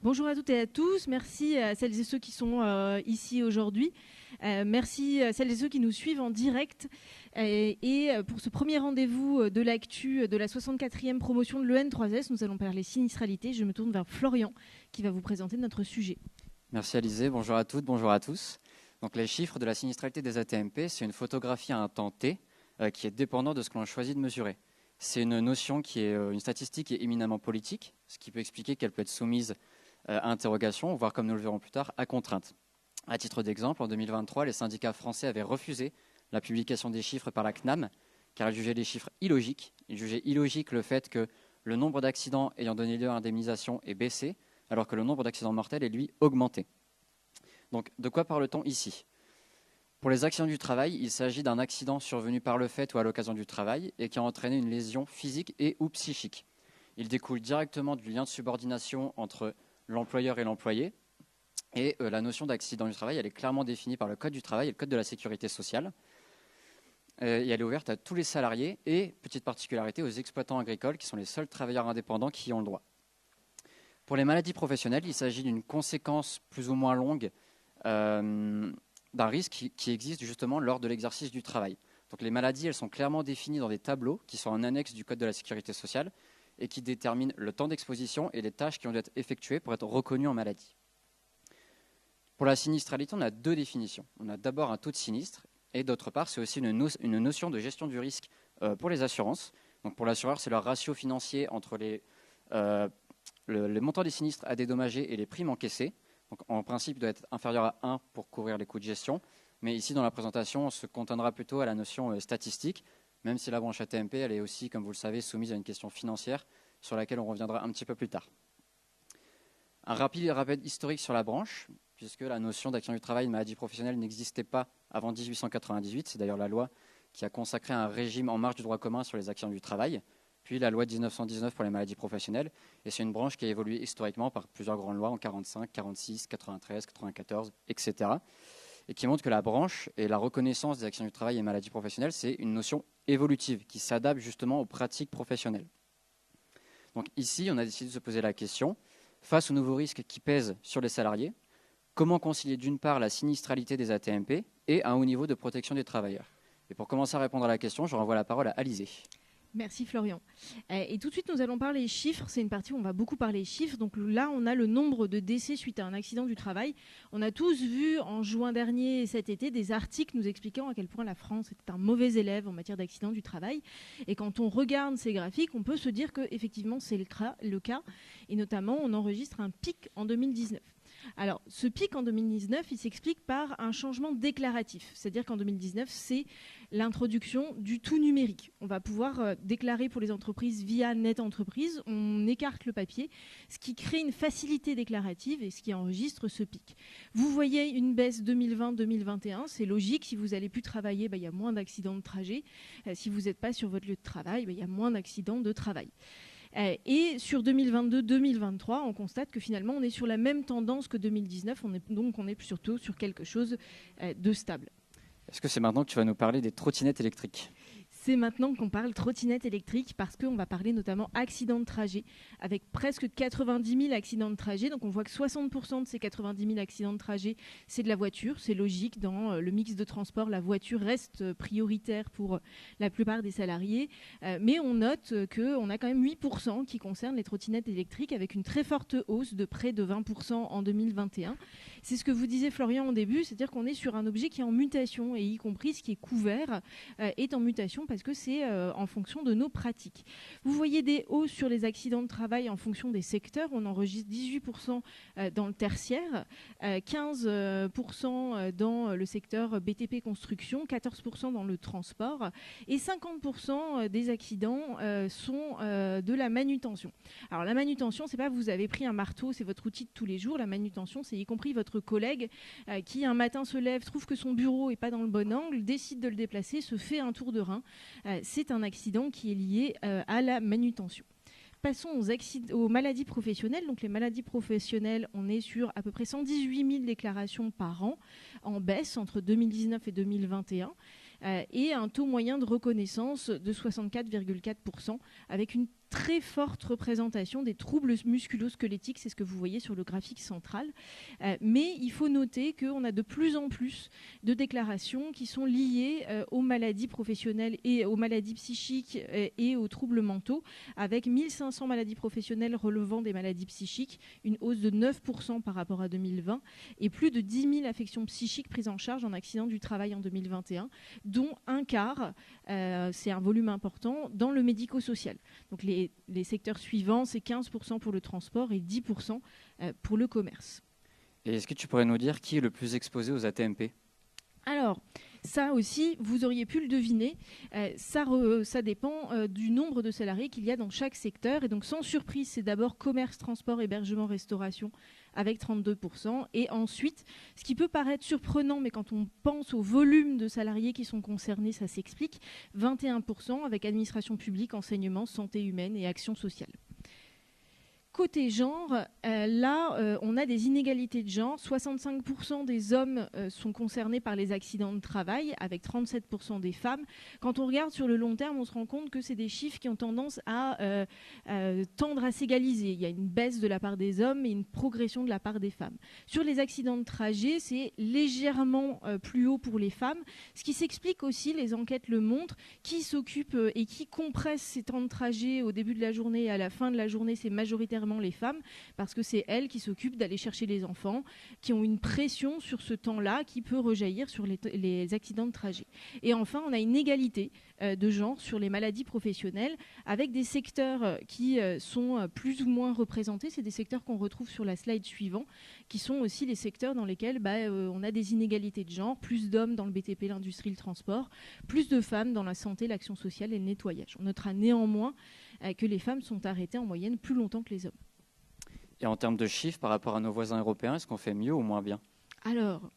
Bonjour à toutes et à tous, merci à celles et ceux qui sont ici aujourd'hui, merci à celles et ceux qui nous suivent en direct et pour ce premier rendez-vous de l'actu de la 64e promotion de l'EN3S, nous allons parler sinistralité. Je me tourne vers Florian qui va vous présenter notre sujet. Merci Alizé, bonjour à toutes, bonjour à tous. Donc les chiffres de la sinistralité des AT-MP, c'est une photographie à un temps T qui est dépendant de ce que l'on choisit de mesurer. C'est une notion qui est une statistique qui est éminemment politique, ce qui peut expliquer qu'elle peut être soumise à interrogation, voire comme nous le verrons plus tard, à contrainte. À titre d'exemple, en 2023, les syndicats français avaient refusé la publication des chiffres par la CNAM, car ils jugeaient les chiffres illogiques. Ils jugeaient illogique le fait que le nombre d'accidents ayant donné lieu à indemnisation est baissé, alors que le nombre d'accidents mortels est, lui, augmenté. Donc, de quoi parle-t-on ici ? Pour les accidents du travail, il s'agit d'un accident survenu par le fait ou à l'occasion du travail et qui a entraîné une lésion physique et ou psychique. Il découle directement du lien de subordination entre l'employeur et l'employé. Et la notion d'accident du travail, elle est clairement définie par le Code du travail et le Code de la sécurité sociale. Et elle est ouverte à tous les salariés et, petite particularité, aux exploitants agricoles qui sont les seuls travailleurs indépendants qui y ont le droit. Pour les maladies professionnelles, il s'agit d'une conséquence plus ou moins longue d'un risque qui existe justement lors de l'exercice du travail. Donc les maladies, elles sont clairement définies dans des tableaux qui sont en annexe du Code de la sécurité sociale et qui déterminent le temps d'exposition et les tâches qui ont dû être effectuées pour être reconnues en maladie. Pour la sinistralité, on a deux définitions. On a d'abord un taux de sinistre et d'autre part, c'est aussi une notion de gestion du risque pour les assurances. Donc pour l'assureur, c'est leur ratio financier entre le montant des sinistres à dédommager et les primes encaissées. Donc en principe, il doit être inférieur à 1 pour couvrir les coûts de gestion. Mais ici, dans la présentation, on se contentera plutôt à la notion statistique, même si la branche AT-MP, elle est aussi, comme vous le savez, soumise à une question financière sur laquelle on reviendra un petit peu plus tard. Un rapide rappel historique sur la branche, puisque la notion d'accident du travail et de maladie professionnelle n'existait pas avant 1898. C'est d'ailleurs la loi qui a consacré un régime en marge du droit commun sur les accidents du travail, puis la loi de 1919 pour les maladies professionnelles. Et c'est une branche qui a évolué historiquement par plusieurs grandes lois en 45, 46, 93, 94, etc. Et qui montre que la branche et la reconnaissance des accidents du travail et maladies professionnelles, c'est une notion évolutive qui s'adapte justement aux pratiques professionnelles. Donc ici, on a décidé de se poser la question, face aux nouveaux risques qui pèsent sur les salariés, comment concilier d'une part la sinistralité des AT-MP et un haut niveau de protection des travailleurs. Et pour commencer à répondre à la question, je renvoie la parole à Alizé. Merci Florian. Et tout de suite, nous allons parler chiffres. C'est une partie où on va beaucoup parler chiffres. Donc là, on a le nombre de décès suite à un accident du travail. On a tous vu en juin dernier et cet été des articles nous expliquant à quel point la France était un mauvais élève en matière d'accidents du travail. Et quand on regarde ces graphiques, on peut se dire qu'effectivement, c'est le cas. Et notamment, on enregistre un pic en 2019. Alors, ce pic en 2019, il s'explique par un changement déclaratif. C'est-à-dire qu'en 2019, c'est l'introduction du tout numérique. On va pouvoir déclarer pour les entreprises via Net Entreprise. On écarte le papier, ce qui crée une facilité déclarative et ce qui enregistre ce pic. Vous voyez une baisse 2020-2021. C'est logique. Si vous n'allez plus travailler, il y a moins d'accidents de trajet. Si vous n'êtes pas sur votre lieu de travail, il y a moins d'accidents de travail. Et sur 2022-2023, on constate que finalement, on est sur la même tendance que 2019. Donc, on est surtout sur quelque chose de stable. Est-ce que c'est maintenant que tu vas nous parler des trottinettes électriques ? C'est maintenant qu'on parle trottinette électrique parce qu'on va parler notamment accidents de trajet avec presque 90 000 accidents de trajet. Donc on voit que 60% de ces 90 000 accidents de trajet, c'est de la voiture. C'est logique, dans le mix de transport, la voiture reste prioritaire pour la plupart des salariés. Mais on note qu'on a quand même 8% qui concernent les trottinettes électriques avec une très forte hausse de près de 20% en 2021. C'est ce que vous disiez Florian au début, c'est-à-dire qu'on est sur un objet qui est en mutation et y compris ce qui est couvert est en mutation parce que c'est en fonction de nos pratiques. Vous voyez des hausses sur les accidents de travail en fonction des secteurs. On enregistre 18% dans le tertiaire, 15% dans le secteur BTP construction, 14% dans le transport et 50% des accidents sont de la manutention. Alors la manutention, c'est pas vous avez pris un marteau, c'est votre outil de tous les jours. La manutention, c'est y compris votre collègue qui un matin se lève, trouve que son bureau est pas dans le bon angle, décide de le déplacer, se fait un tour de rein. C'est un accident qui est lié à la manutention. Passons aux maladies professionnelles. Donc les maladies professionnelles, on est sur à peu près 118 000 déclarations par an, en baisse entre 2019 et 2021, et un taux moyen de reconnaissance de 64,4%, avec une très forte représentation des troubles musculo-squelettiques, c'est ce que vous voyez sur le graphique central. Mais il faut noter qu'on a de plus en plus de déclarations qui sont liées aux maladies professionnelles et aux maladies psychiques et aux troubles mentaux, avec 1500 maladies professionnelles relevant des maladies psychiques, une hausse de 9% par rapport à 2020, et plus de 10 000 affections psychiques prises en charge en accident du travail en 2021, dont un quart, c'est un volume important, dans le médico-social. Donc les secteurs suivants, c'est 15% pour le transport et 10% pour le commerce. Et est-ce que tu pourrais nous dire qui est le plus exposé aux AT-MP ? Alors, ça aussi, vous auriez pu le deviner, ça dépend du nombre de salariés qu'il y a dans chaque secteur. Et donc, sans surprise, c'est d'abord commerce, transport, hébergement, restauration avec 32%. Et ensuite, ce qui peut paraître surprenant, mais quand on pense au volume de salariés qui sont concernés, ça s'explique, 21% avec administration publique, enseignement, santé humaine et action sociale. Côté genre, on a des inégalités de genre. 65% des hommes sont concernés par les accidents de travail, avec 37% des femmes. Quand on regarde sur le long terme, on se rend compte que c'est des chiffres qui ont tendance à tendre à s'égaliser. Il y a une baisse de la part des hommes et une progression de la part des femmes. Sur les accidents de trajet, c'est légèrement plus haut pour les femmes, ce qui s'explique aussi, les enquêtes le montrent, qui s'occupe et qui compresse ces temps de trajet au début de la journée et à la fin de la journée, c'est majoritairement les femmes, parce que c'est elles qui s'occupent d'aller chercher les enfants, qui ont une pression sur ce temps-là qui peut rejaillir sur les accidents de trajet. Et enfin, on a une égalité de genre sur les maladies professionnelles, avec des secteurs qui sont plus ou moins représentés. C'est des secteurs qu'on retrouve sur la slide suivante, qui sont aussi les secteurs dans lesquels on a des inégalités de genre, plus d'hommes dans le BTP, l'industrie, le transport, plus de femmes dans la santé, l'action sociale et le nettoyage. On notera néanmoins que les femmes sont arrêtées en moyenne plus longtemps que les hommes. Et en termes de chiffres, par rapport à nos voisins européens, est-ce qu'on fait mieux ou moins bien ? Alors,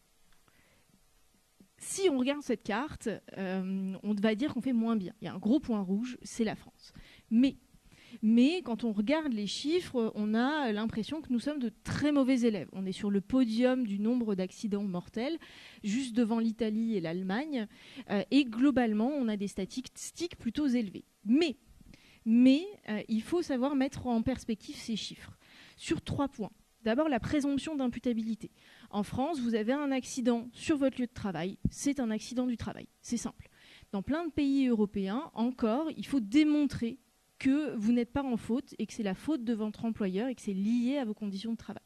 si on regarde cette carte, on va dire qu'on fait moins bien. Il y a un gros point rouge, c'est la France. Mais quand on regarde les chiffres, on a l'impression que nous sommes de très mauvais élèves. On est sur le podium du nombre d'accidents mortels, juste devant l'Italie et l'Allemagne. Et globalement, on a des statistiques plutôt élevées. Mais il faut savoir mettre en perspective ces chiffres sur 3 points. D'abord, la présomption d'imputabilité. En France, vous avez un accident sur votre lieu de travail, c'est un accident du travail. C'est simple. Dans plein de pays européens, encore, il faut démontrer que vous n'êtes pas en faute et que c'est la faute de votre employeur et que c'est lié à vos conditions de travail.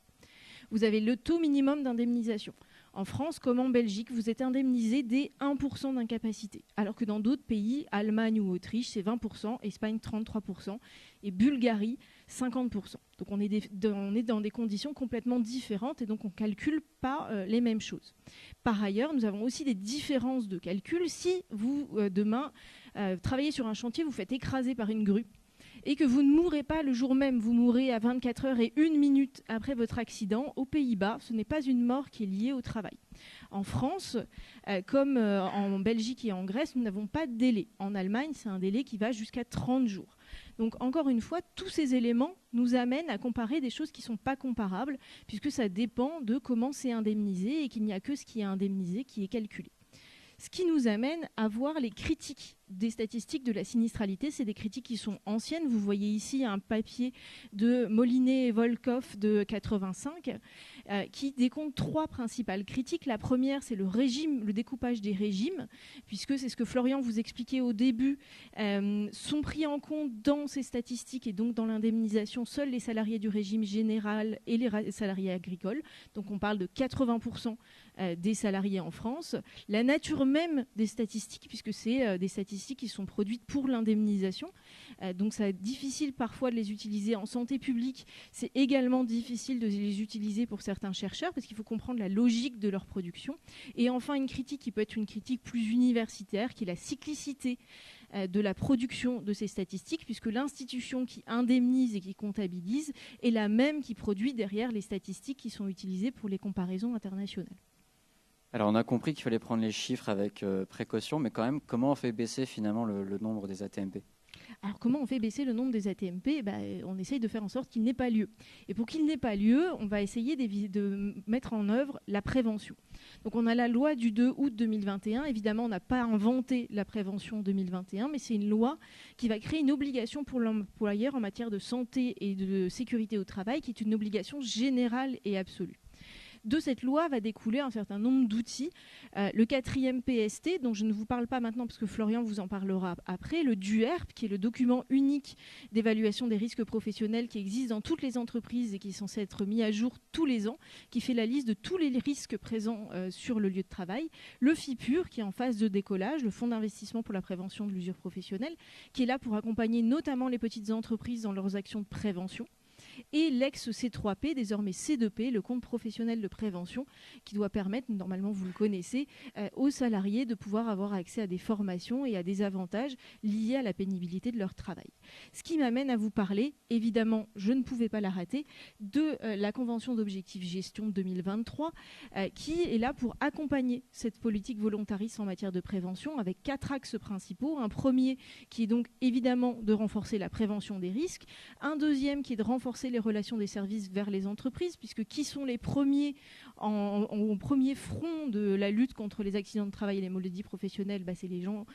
Vous avez le taux minimum d'indemnisation. En France, comme en Belgique, vous êtes indemnisé dès 1% d'incapacité. Alors que dans d'autres pays, Allemagne ou Autriche, c'est 20%, Espagne 33% et Bulgarie 50%. Donc on est dans des conditions complètement différentes et donc on ne calcule pas les mêmes choses. Par ailleurs, nous avons aussi des différences de calcul. Si vous, demain, travaillez sur un chantier, vous faites écraser par une grue, et que vous ne mourrez pas le jour même, vous mourrez à 24 heures et 1 minute après votre accident, aux Pays-Bas, ce n'est pas une mort qui est liée au travail. En France, comme en Belgique et en Grèce, nous n'avons pas de délai. En Allemagne, c'est un délai qui va jusqu'à 30 jours. Donc encore une fois, tous ces éléments nous amènent à comparer des choses qui ne sont pas comparables, puisque ça dépend de comment c'est indemnisé et qu'il n'y a que ce qui est indemnisé qui est calculé. Ce qui nous amène à voir les critiques des statistiques de la sinistralité. C'est des critiques qui sont anciennes. Vous voyez ici un papier de Molinet et Volkoff de 85 qui décompte 3 principales critiques. La première, c'est le découpage des régimes, puisque c'est ce que Florian vous expliquait au début, sont pris en compte dans ces statistiques et donc dans l'indemnisation seuls les salariés du régime général et les salariés agricoles. Donc on parle de 80% des salariés en France. La nature même des statistiques, puisque c'est des statistiques qui sont produites pour l'indemnisation. Donc c'est difficile parfois de les utiliser en santé publique. C'est également difficile de les utiliser pour certains chercheurs parce qu'il faut comprendre la logique de leur production. Et enfin, une critique qui peut être une critique plus universitaire, qui est la cyclicité de la production de ces statistiques, puisque l'institution qui indemnise et qui comptabilise est la même qui produit derrière les statistiques qui sont utilisées pour les comparaisons internationales. Alors on a compris qu'il fallait prendre les chiffres avec précaution, mais quand même, comment on fait baisser finalement le nombre des AT-MP ? Alors comment on fait baisser le nombre des AT-MP? On essaye de faire en sorte qu'il n'ait pas lieu. Et pour qu'il n'ait pas lieu, on va essayer de mettre en œuvre la prévention. Donc on a la loi du 2 août 2021. Évidemment, on n'a pas inventé la prévention 2021, mais c'est une loi qui va créer une obligation pour l'employeur en matière de santé et de sécurité au travail, qui est une obligation générale et absolue. De cette loi va découler un certain nombre d'outils. Le 4e PST, dont je ne vous parle pas maintenant parce que Florian vous en parlera après, le DUERP, qui est le document unique d'évaluation des risques professionnels qui existe dans toutes les entreprises et qui est censé être mis à jour tous les ans, qui fait la liste de tous les risques présents sur le lieu de travail. Le FIPUR, qui est en phase de décollage, le Fonds d'investissement pour la prévention de l'usure professionnelle, qui est là pour accompagner notamment les petites entreprises dans leurs actions de prévention. Et l'ex-C3P, désormais C2P, le compte professionnel de prévention, qui doit permettre, normalement vous le connaissez, aux salariés de pouvoir avoir accès à des formations et à des avantages liés à la pénibilité de leur travail. Ce qui m'amène à vous parler, évidemment, je ne pouvais pas la rater, de la Convention d'objectifs gestion 2023, qui est là pour accompagner cette politique volontariste en matière de prévention avec 4 axes principaux. Un premier qui est donc évidemment de renforcer la prévention des risques, un deuxième qui est de renforcer les relations des services vers les entreprises, puisque qui sont les premiers au premier front de la lutte contre les accidents de travail et les maladies professionnelles? C'est les gens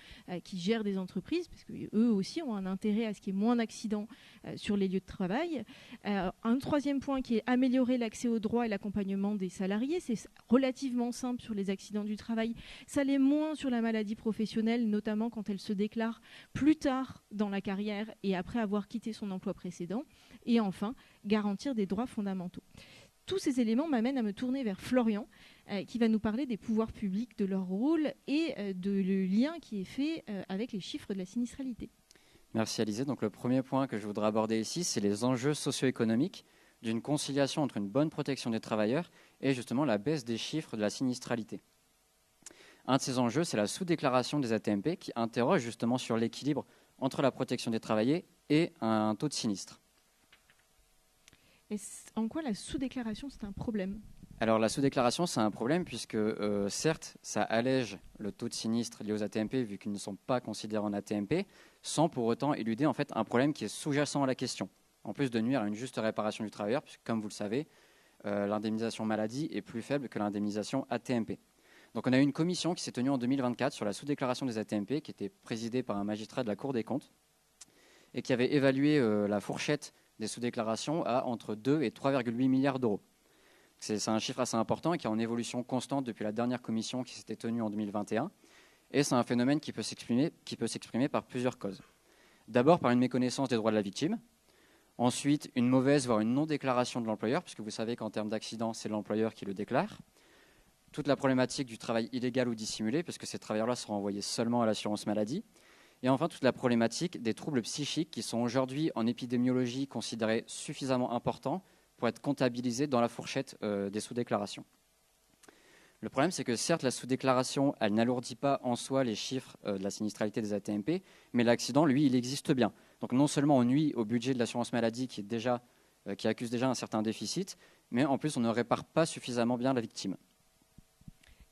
qui gèrent des entreprises, parce qu'eux aussi ont un intérêt à ce qu'il y ait moins d'accidents sur les lieux de travail. Un troisième point qui est améliorer l'accès aux droits et l'accompagnement des salariés. C'est relativement simple sur les accidents du travail. Ça l'est moins sur la maladie professionnelle, notamment quand elle se déclare plus tard dans la carrière et après avoir quitté son emploi précédent. Et enfin, garantir des droits fondamentaux. Tous ces éléments m'amènent à me tourner vers Florian, qui va nous parler des pouvoirs publics, de leur rôle et le lien qui est fait avec les chiffres de la sinistralité. Merci Alizée. Donc le premier point que je voudrais aborder ici, c'est les enjeux socio-économiques d'une conciliation entre une bonne protection des travailleurs et justement la baisse des chiffres de la sinistralité. Un de ces enjeux, c'est la sous-déclaration des AT-MP qui interroge justement sur l'équilibre entre la protection des travailleurs et un taux de sinistre. Et en quoi la sous-déclaration, c'est un problème? Alors la sous-déclaration, c'est un problème puisque certes, ça allège le taux de sinistre lié aux AT-MP vu qu'ils ne sont pas considérés en AT-MP, sans pour autant éluder en fait un problème qui est sous-jacent à la question, en plus de nuire à une juste réparation du travailleur, puisque comme vous le savez, l'indemnisation maladie est plus faible que l'indemnisation AT-MP. Donc on a eu une commission qui s'est tenue en 2024 sur la sous-déclaration des AT-MP, qui était présidée par un magistrat de la Cour des comptes, et qui avait évalué la fourchette des sous-déclarations à entre 2 et 3,8 milliards d'euros. C'est un chiffre assez important et qui est en évolution constante depuis la dernière commission qui s'était tenue en 2021. Et c'est un phénomène qui peut s'exprimer par plusieurs causes. D'abord par une méconnaissance des droits de la victime. Ensuite, une mauvaise, voire une non-déclaration de l'employeur, puisque vous savez qu'en termes d'accident, c'est l'employeur qui le déclare. Toute la problématique du travail illégal ou dissimulé, puisque ces travailleurs-là seront envoyés seulement à l'assurance maladie. Et enfin, toute la problématique des troubles psychiques qui sont aujourd'hui en épidémiologie considérés suffisamment importants pour être comptabilisés dans la fourchette des sous-déclarations. Le problème, c'est que certes, la sous-déclaration, elle n'alourdit pas en soi les chiffres de la sinistralité des AT-MP, mais l'accident, lui, il existe bien. Donc non seulement on nuit au budget de l'assurance maladie qui accuse déjà un certain déficit, mais en plus, on ne répare pas suffisamment bien la victime.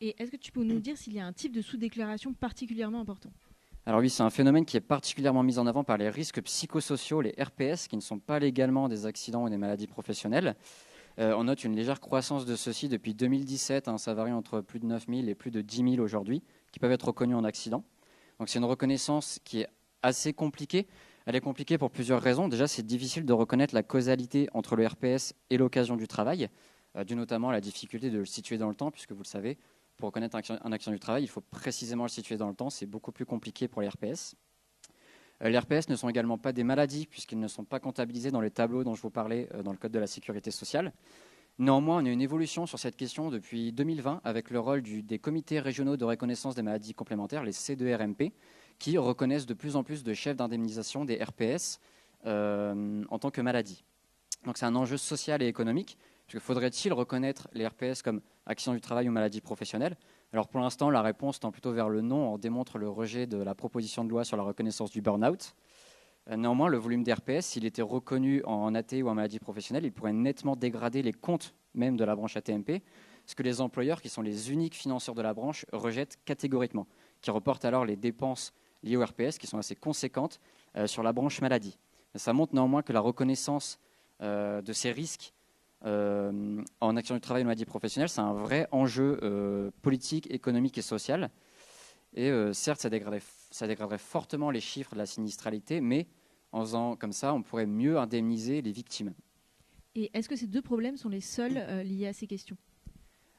Et est-ce que tu peux nous dire s'il y a un type de sous-déclaration particulièrement important? Alors oui, c'est un phénomène qui est particulièrement mis en avant par les risques psychosociaux, les RPS, qui ne sont pas légalement des accidents ou des maladies professionnelles. On note une légère croissance de ceux-ci depuis 2017, ça varie entre plus de 9 000 et plus de 10 000 aujourd'hui, qui peuvent être reconnus en accident. Donc c'est une reconnaissance qui est assez compliquée. Elle est compliquée pour plusieurs raisons. Déjà, c'est difficile de reconnaître la causalité entre le RPS et l'occasion du travail, dû notamment à la difficulté de le situer dans le temps, puisque vous le savez, pour reconnaître un accident du travail, il faut précisément le situer dans le temps. C'est beaucoup plus compliqué pour les RPS. Les RPS ne sont également pas des maladies, puisqu'ils ne sont pas comptabilisés dans les tableaux dont je vous parlais dans le Code de la sécurité sociale. Néanmoins, on a une évolution sur cette question depuis 2020 avec le rôle des comités régionaux de reconnaissance des maladies complémentaires, les C2RMP, qui reconnaissent de plus en plus de chefs d'indemnisation des RPS en tant que maladie. Donc c'est un enjeu social et économique, puisque faudrait-il reconnaître les RPS comme accident du travail ou maladie professionnelle? Alors pour l'instant, la réponse tend plutôt vers le non, on démontre le rejet de la proposition de loi sur la reconnaissance du burn-out. Néanmoins, le volume des RPS, s'il était reconnu en AT ou en maladie professionnelle, il pourrait nettement dégrader les comptes même de la branche AT-MP, ce que les employeurs, qui sont les uniques financeurs de la branche, rejettent catégoriquement, qui reportent alors les dépenses liées aux RPS, qui sont assez conséquentes, sur la branche maladie. Ça montre néanmoins que la reconnaissance de ces risques en accident du travail et maladie professionnelle, c'est un vrai enjeu politique, économique et social. Et certes, ça dégraderait fortement les chiffres de la sinistralité, mais en faisant comme ça, on pourrait mieux indemniser les victimes. Et est-ce que ces deux problèmes sont les seuls liés à ces questions ?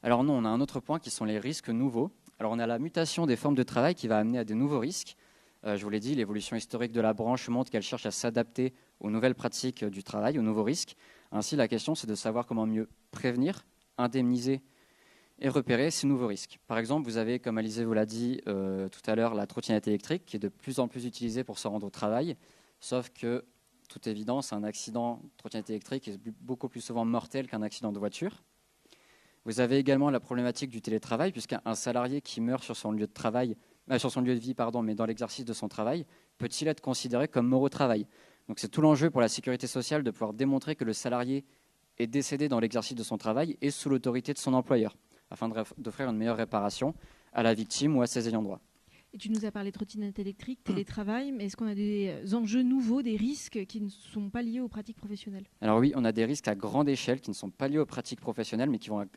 Alors non, on a un autre point qui sont les risques nouveaux. Alors on a la mutation des formes de travail qui va amener à de nouveaux risques. Je vous l'ai dit, l'évolution historique de la branche montre qu'elle cherche à s'adapter aux nouvelles pratiques du travail, aux nouveaux risques. Ainsi, la question, c'est de savoir comment mieux prévenir, indemniser et repérer ces nouveaux risques. Par exemple, vous avez, comme Alizé vous l'a dit tout à l'heure, la trottinette électrique qui est de plus en plus utilisée pour se rendre au travail, sauf que, toute évidence, un accident de trottinette électrique est beaucoup plus souvent mortel qu'un accident de voiture. Vous avez également la problématique du télétravail, puisqu'un salarié qui meurt sur son lieu de travail, sur son lieu de vie, mais dans l'exercice de son travail, peut-il être considéré comme mort au travail ? Donc c'est tout l'enjeu pour la sécurité sociale de pouvoir démontrer que le salarié est décédé dans l'exercice de son travail et sous l'autorité de son employeur, afin d'offrir une meilleure réparation à la victime ou à ses ayants droit. Et tu nous as parlé de trottinette électrique, télétravail, mais est-ce qu'on a des enjeux nouveaux, des risques qui ne sont pas liés aux pratiques professionnelles ? Alors oui, on a des risques à grande échelle qui ne sont pas liés aux pratiques professionnelles, mais qui vont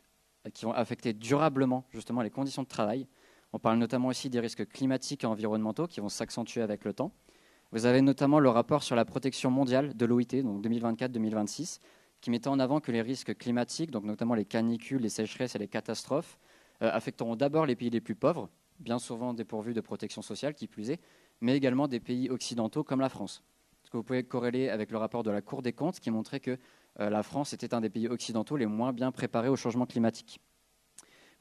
affecter durablement justement les conditions de travail. On parle notamment aussi des risques climatiques et environnementaux qui vont s'accentuer avec le temps. Vous avez notamment le rapport sur la protection mondiale de l'OIT, donc 2024-2026, qui mettait en avant que les risques climatiques, donc notamment les canicules, les sécheresses et les catastrophes, affecteront d'abord les pays les plus pauvres, bien souvent dépourvus de protection sociale, qui plus est, mais également des pays occidentaux comme la France. Ce que vous pouvez corréler avec le rapport de la Cour des comptes qui montrait que la France était un des pays occidentaux les moins bien préparés au changement climatique.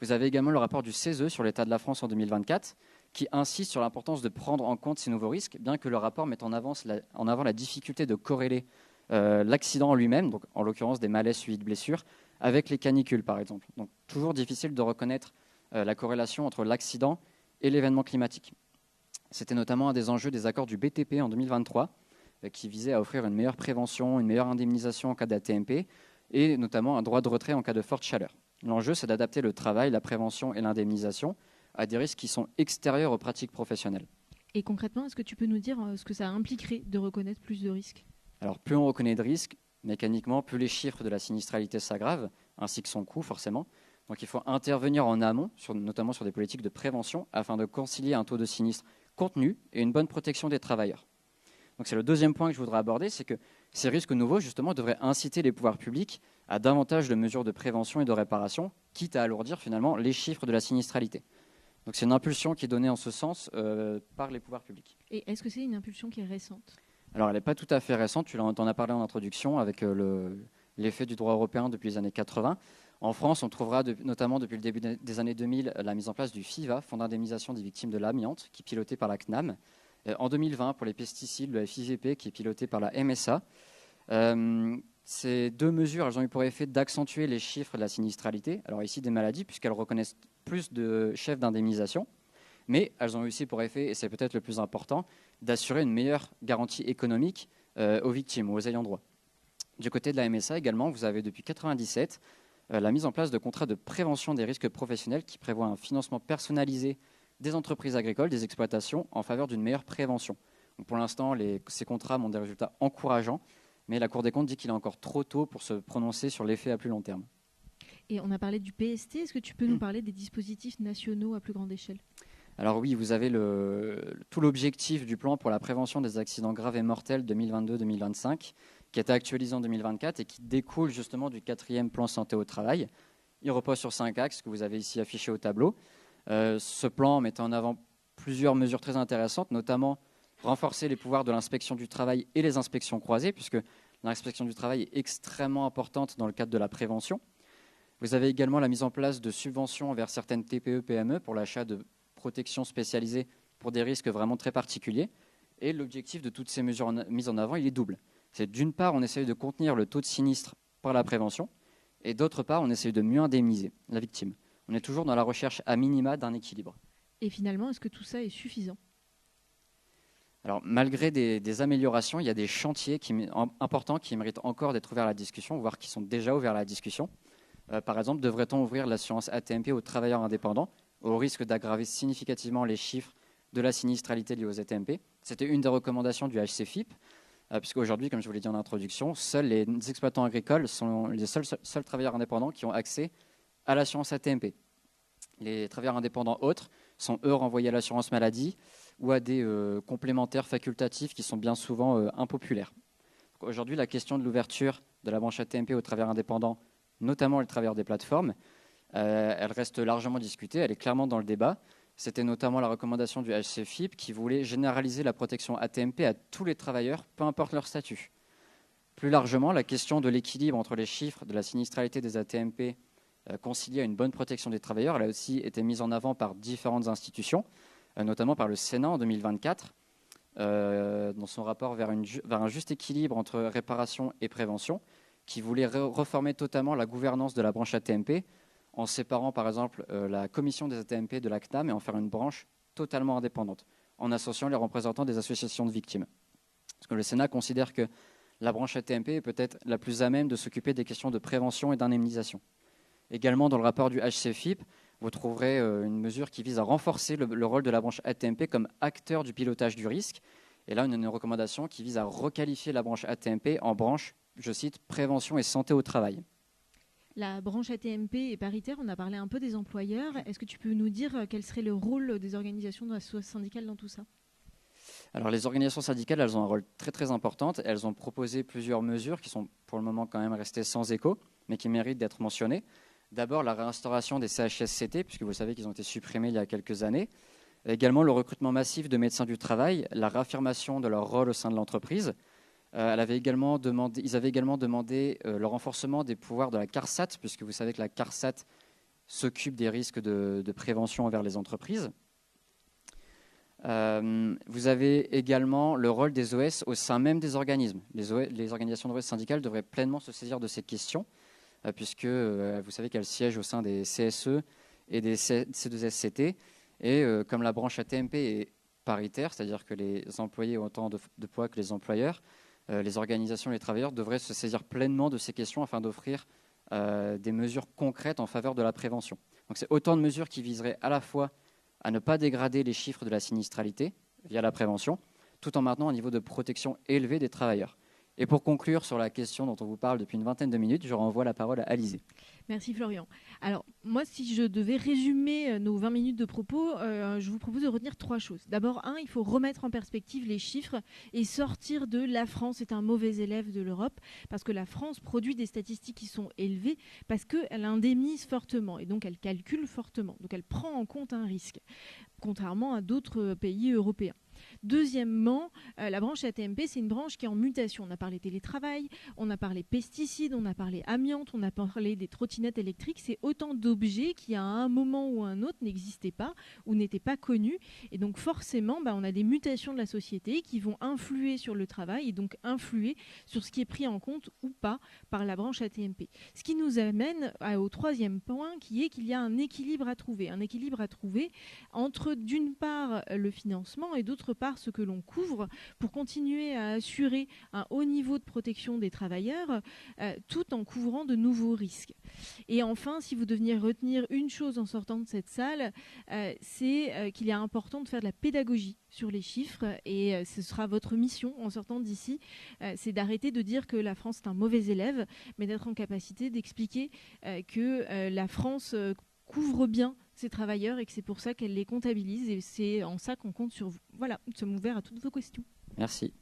Vous avez également le rapport du CESE sur l'état de la France en 2024 qui insiste sur l'importance de prendre en compte ces nouveaux risques, bien que le rapport mette en avant la difficulté de corréler l'accident en lui-même, donc en l'occurrence des malaises suivis de blessures, avec les canicules par exemple. Donc toujours difficile de reconnaître la corrélation entre l'accident et l'événement climatique. C'était notamment un des enjeux des accords du BTP en 2023, qui visait à offrir une meilleure prévention, une meilleure indemnisation en cas d'ATMP, et notamment un droit de retrait en cas de forte chaleur. L'enjeu, c'est d'adapter le travail, la prévention et l'indemnisation à des risques qui sont extérieurs aux pratiques professionnelles. Et concrètement, est-ce que tu peux nous dire ce que ça impliquerait de reconnaître plus de risques ? Alors, plus on reconnaît de risques, mécaniquement, plus les chiffres de la sinistralité s'aggravent, ainsi que son coût, forcément. Donc, il faut intervenir en amont, notamment sur des politiques de prévention, afin de concilier un taux de sinistre contenu et une bonne protection des travailleurs. Donc, c'est le deuxième point que je voudrais aborder, c'est que ces risques nouveaux, justement, devraient inciter les pouvoirs publics à davantage de mesures de prévention et de réparation, quitte à alourdir, finalement, les chiffres de la sinistralité. Donc, c'est une impulsion qui est donnée en ce sens par les pouvoirs publics. Et est-ce que c'est une impulsion qui est récente ? Alors, elle n'est pas tout à fait récente. Tu en as parlé en introduction avec l'effet du droit européen depuis les années 80. En France, on trouvera notamment depuis le début des années 2000 la mise en place du FIVA, Fonds d'indemnisation des victimes de l'amiante, qui est piloté par la CNAM. En 2020, pour les pesticides, le FIVP, qui est piloté par la MSA. Ces deux mesures, elles ont eu pour effet d'accentuer les chiffres de la sinistralité, alors ici des maladies, puisqu'elles reconnaissent plus de chefs d'indemnisation, mais elles ont aussi pour effet, et c'est peut-être le plus important, d'assurer une meilleure garantie économique aux victimes, aux ayants droit. Du côté de la MSA également, vous avez depuis 1997 la mise en place de contrats de prévention des risques professionnels qui prévoient un financement personnalisé des entreprises agricoles, des exploitations, en faveur d'une meilleure prévention. Donc pour l'instant, ces contrats montrent des résultats encourageants, mais la Cour des comptes dit qu'il est encore trop tôt pour se prononcer sur l'effet à plus long terme. Et on a parlé du PST, est-ce que tu peux nous parler des dispositifs nationaux à plus grande échelle ? Alors oui, vous avez tout l'objectif du plan pour la prévention des accidents graves et mortels 2022-2025, qui a été actualisé en 2024 et qui découle justement du 4e plan santé au travail. Il repose sur 5 axes que vous avez ici affichés au tableau. Ce plan met en avant plusieurs mesures très intéressantes, notamment renforcer les pouvoirs de l'inspection du travail et les inspections croisées, puisque l'inspection du travail est extrêmement importante dans le cadre de la prévention. Vous avez également la mise en place de subventions envers certaines TPE-PME pour l'achat de protection spécialisée pour des risques vraiment très particuliers. Et l'objectif de toutes ces mesures mises en avant, il est double. C'est d'une part, on essaye de contenir le taux de sinistre par la prévention, et d'autre part, on essaye de mieux indemniser la victime. On est toujours dans la recherche à minima d'un équilibre. Et finalement, est-ce que tout ça est suffisant ? Alors, malgré des améliorations, il y a des chantiers importants qui méritent encore d'être ouverts à la discussion, voire qui sont déjà ouverts à la discussion. Par exemple, devrait-on ouvrir l'assurance ATMP aux travailleurs indépendants, au risque d'aggraver significativement les chiffres de la sinistralité liée aux ATMP. C'était une des recommandations du HCFIP, puisqu'aujourd'hui, comme je vous l'ai dit en introduction, seuls les exploitants agricoles sont les seuls travailleurs indépendants qui ont accès à l'assurance ATMP. Les travailleurs indépendants autres sont, eux, renvoyés à l'assurance maladie ou à des complémentaires facultatifs qui sont bien souvent impopulaires. Aujourd'hui, la question de l'ouverture de la branche ATMP aux travailleurs indépendants, notamment les travailleurs des plateformes, elle reste largement discutée, elle est clairement dans le débat. C'était notamment la recommandation du HCFIP qui voulait généraliser la protection ATMP à tous les travailleurs, peu importe leur statut. Plus largement, la question de l'équilibre entre les chiffres de la sinistralité des ATMP conciliée à une bonne protection des travailleurs, elle a aussi été mise en avant par différentes institutions, notamment par le Sénat en 2024, dans son rapport vers un juste équilibre entre réparation et prévention, qui voulait reformer totalement la gouvernance de la branche ATMP, en séparant par exemple la commission des ATMP de la CNAM et en faire une branche totalement indépendante, en associant les représentants des associations de victimes. Parce que le Sénat considère que la branche ATMP est peut-être la plus à même de s'occuper des questions de prévention et d'indemnisation. Également, dans le rapport du HCFIP, vous trouverez une mesure qui vise à renforcer le rôle de la branche ATMP comme acteur du pilotage du risque. Et là, une recommandation qui vise à requalifier la branche ATMP en branche, je cite, prévention et santé au travail. La branche ATMP est paritaire, on a parlé un peu des employeurs. Est-ce que tu peux nous dire quel serait le rôle des organisations syndicales dans tout ça ? Alors les organisations syndicales, elles ont un rôle très très important. Elles ont proposé plusieurs mesures qui sont pour le moment quand même restées sans écho, mais qui méritent d'être mentionnées. D'abord la réinstauration des CHSCT, puisque vous savez qu'ils ont été supprimés il y a quelques années. Également le recrutement massif de médecins du travail, la réaffirmation de leur rôle au sein de l'entreprise. Ils avaient également demandé le renforcement des pouvoirs de la CARSAT, puisque vous savez que la CARSAT s'occupe des risques de prévention envers les entreprises. Vous avez également le rôle des OS au sein même des organismes. Les organisations de OS syndicales devraient pleinement se saisir de ces questions, puisque vous savez qu'elles siègent au sein des CSE et des C2SCT. Et comme la branche ATMP est paritaire, c'est-à-dire que les employés ont autant de poids que les employeurs, les organisations et les travailleurs devraient se saisir pleinement de ces questions afin d'offrir des mesures concrètes en faveur de la prévention. Donc c'est autant de mesures qui viseraient à la fois à ne pas dégrader les chiffres de la sinistralité via la prévention, tout en maintenant un niveau de protection élevé des travailleurs. Et pour conclure sur la question dont on vous parle depuis une vingtaine de minutes, je renvoie la parole à Alizée. Merci Florian. Alors moi, si je devais résumer nos 20 minutes de propos, je vous propose de retenir 3 choses. D'abord, il faut remettre en perspective les chiffres et sortir de la France est un mauvais élève de l'Europe, parce que la France produit des statistiques qui sont élevées, parce qu'elle indemnise fortement et donc elle calcule fortement. Donc elle prend en compte un risque, contrairement à d'autres pays européens. Deuxièmement, la branche ATMP, c'est une branche qui est en mutation. On a parlé télétravail, on a parlé pesticides, on a parlé amiante, on a parlé des trottinettes électriques. C'est autant d'objets qui, à un moment ou un autre, n'existaient pas ou n'étaient pas connus. Et donc forcément, on a des mutations de la société qui vont influer sur le travail et donc influer sur ce qui est pris en compte ou pas par la branche ATMP. Ce qui nous amène au troisième point, qui est qu'il y a un équilibre à trouver. Un équilibre à trouver entre, d'une part, le financement et d'autre part ce que l'on couvre pour continuer à assurer un haut niveau de protection des travailleurs tout en couvrant de nouveaux risques. Et enfin, si vous deviez retenir une chose en sortant de cette salle, c'est qu'il est important de faire de la pédagogie sur les chiffres et ce sera votre mission en sortant d'ici, c'est d'arrêter de dire que la France est un mauvais élève, mais d'être en capacité d'expliquer que la France couvre bien ces travailleurs et que c'est pour ça qu'elle les comptabilise et c'est en ça qu'on compte sur vous. Voilà, nous sommes ouverts à toutes vos questions. Merci.